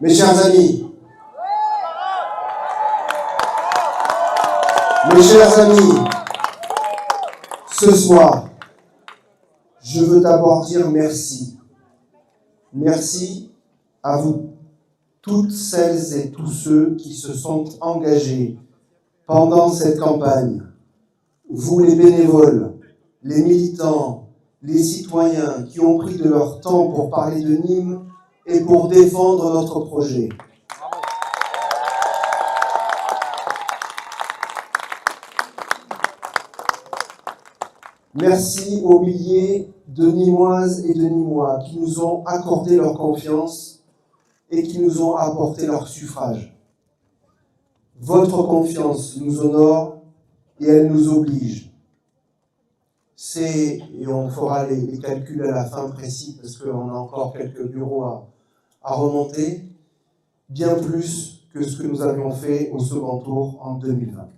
Mes chers amis, ce soir, je veux d'abord dire merci. Merci à vous, toutes celles et tous ceux qui se sont engagés pendant cette campagne. Vous les bénévoles, les militants, les citoyens qui ont pris de leur temps pour parler de Nîmes et pour défendre notre projet. Merci aux milliers de Nîmoises et de Nîmois qui nous ont accordé leur confiance et qui nous ont apporté leur suffrage. Votre confiance nous honore et elle nous oblige. Et on fera les calculs à la fin précis parce qu'on a encore quelques bureaux à remonter, bien plus que ce que nous avions fait au second tour en 2020.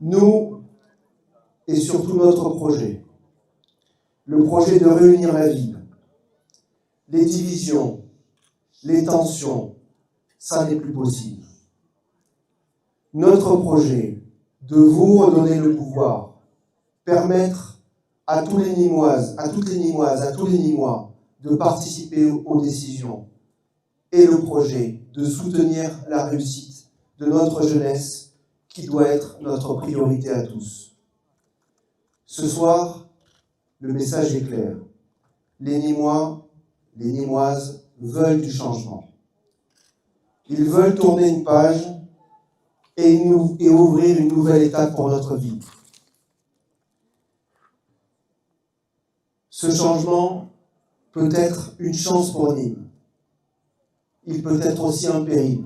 Nous, et surtout notre projet, le projet de réunir la ville, les divisions, les tensions, ça n'est plus possible. Notre projet de vous redonner le pouvoir, permettre à tous les Nîmoises, à toutes les Nîmoises, à tous les Nîmois de participer aux décisions, et le projet de soutenir la réussite de notre jeunesse qui doit être notre priorité à tous. Ce soir, le message est clair. Les Nîmois, les Nîmoises veulent du changement. Ils veulent tourner une page et ouvrir une nouvelle étape pour notre vie. Ce changement peut être une chance pour Nîmes. Il peut être aussi un péril.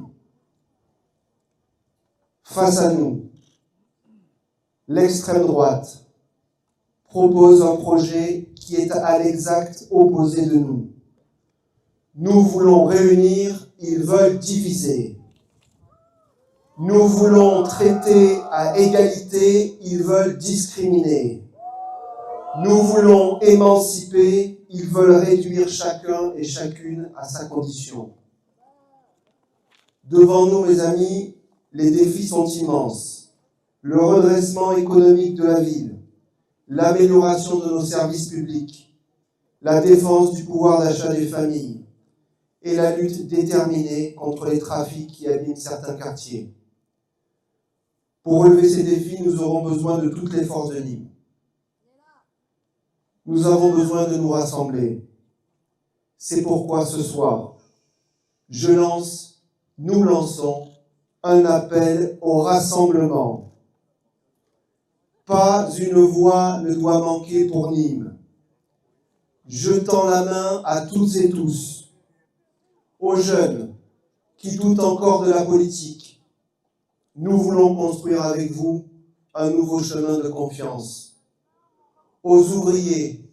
Face à nous, l'extrême droite propose un projet qui est à l'exact opposé de nous. Nous voulons réunir, ils veulent diviser. Nous voulons traiter à égalité, ils veulent discriminer. Nous voulons émanciper, ils veulent réduire chacun et chacune à sa condition. Devant nous, mes amis, les défis sont immenses. Le redressement économique de la ville, l'amélioration de nos services publics, la défense du pouvoir d'achat des familles et la lutte déterminée contre les trafics qui abîment certains quartiers. Pour relever ces défis, nous aurons besoin de toutes les forces de Nîmes. Nous avons besoin de nous rassembler. C'est pourquoi ce soir, nous lançons un appel au rassemblement. Pas une voix ne doit manquer pour Nîmes. Je tends la main à toutes et tous, aux jeunes qui doutent encore de la politique. Nous voulons construire avec vous un nouveau chemin de confiance. Aux ouvriers,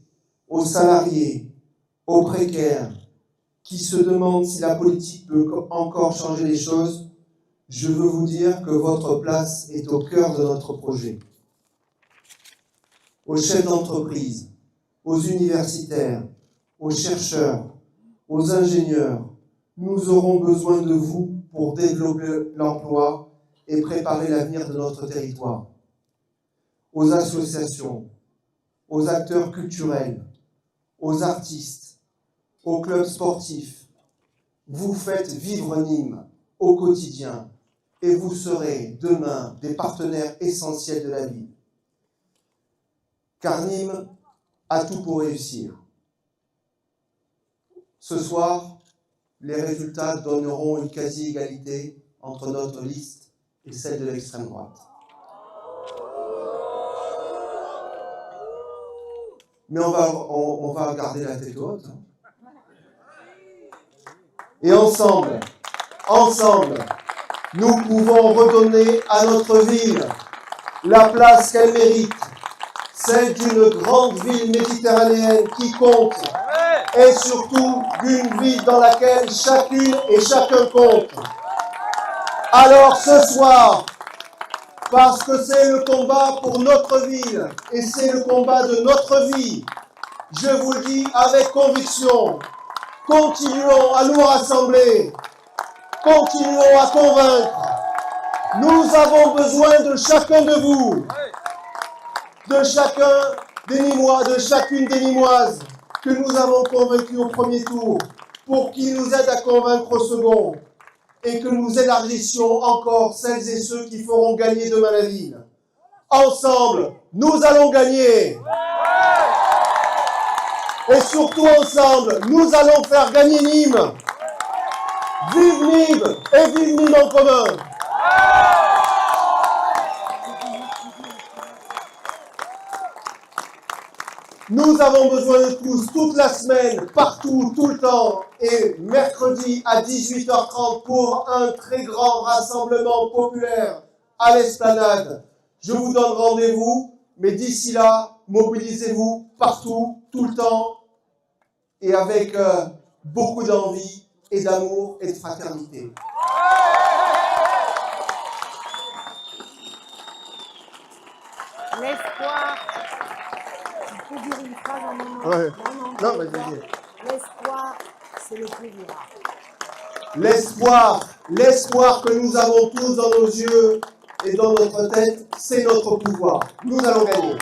aux salariés, aux précaires, qui se demandent si la politique peut encore changer les choses, je veux vous dire que votre place est au cœur de notre projet. Aux chefs d'entreprise, aux universitaires, aux chercheurs, aux ingénieurs, nous aurons besoin de vous pour développer l'emploi et préparer l'avenir de notre territoire. Aux associations, aux acteurs culturels, aux artistes, aux clubs sportifs, vous faites vivre Nîmes au quotidien et vous serez demain des partenaires essentiels de la ville. Car Nîmes a tout pour réussir. Ce soir, les résultats donneront une quasi-égalité entre notre liste et celle de l'extrême droite. Mais on va garder la tête haute. Et ensemble, nous pouvons redonner à notre ville la place qu'elle mérite, celle d'une grande ville méditerranéenne qui compte, et surtout d'une ville dans laquelle chacune et chacun compte. Alors ce soir, Parce que c'est le combat pour notre ville et c'est le combat de notre vie. Je vous le dis avec conviction. Continuons à nous rassembler. Continuons à convaincre. Nous avons besoin de chacun de vous, de chacun des Nîmois, de chacune des Nîmoises que nous avons convaincus au premier tour pour qu'ils nous aident à convaincre au second et que nous élargissions encore celles et ceux qui feront gagner demain la ville. Ensemble, nous allons gagner. Et surtout ensemble, nous allons faire gagner Nîmes. Vive Nîmes et vive Nîmes en commun. Nous avons besoin de tous, toute la semaine, partout, tout le temps, et mercredi à 18h30 pour un très grand rassemblement populaire à l'Esplanade. Je vous donne rendez-vous, mais d'ici là, mobilisez-vous partout, tout le temps, et avec beaucoup d'envie et d'amour et de fraternité. L'espoir. Il faut dire une phrase en un mot. Ouais. Non, vas-y. L'espoir, c'est le plus durable. L'espoir que nous avons tous dans nos yeux et dans notre tête, c'est notre pouvoir. Nous allons gagner.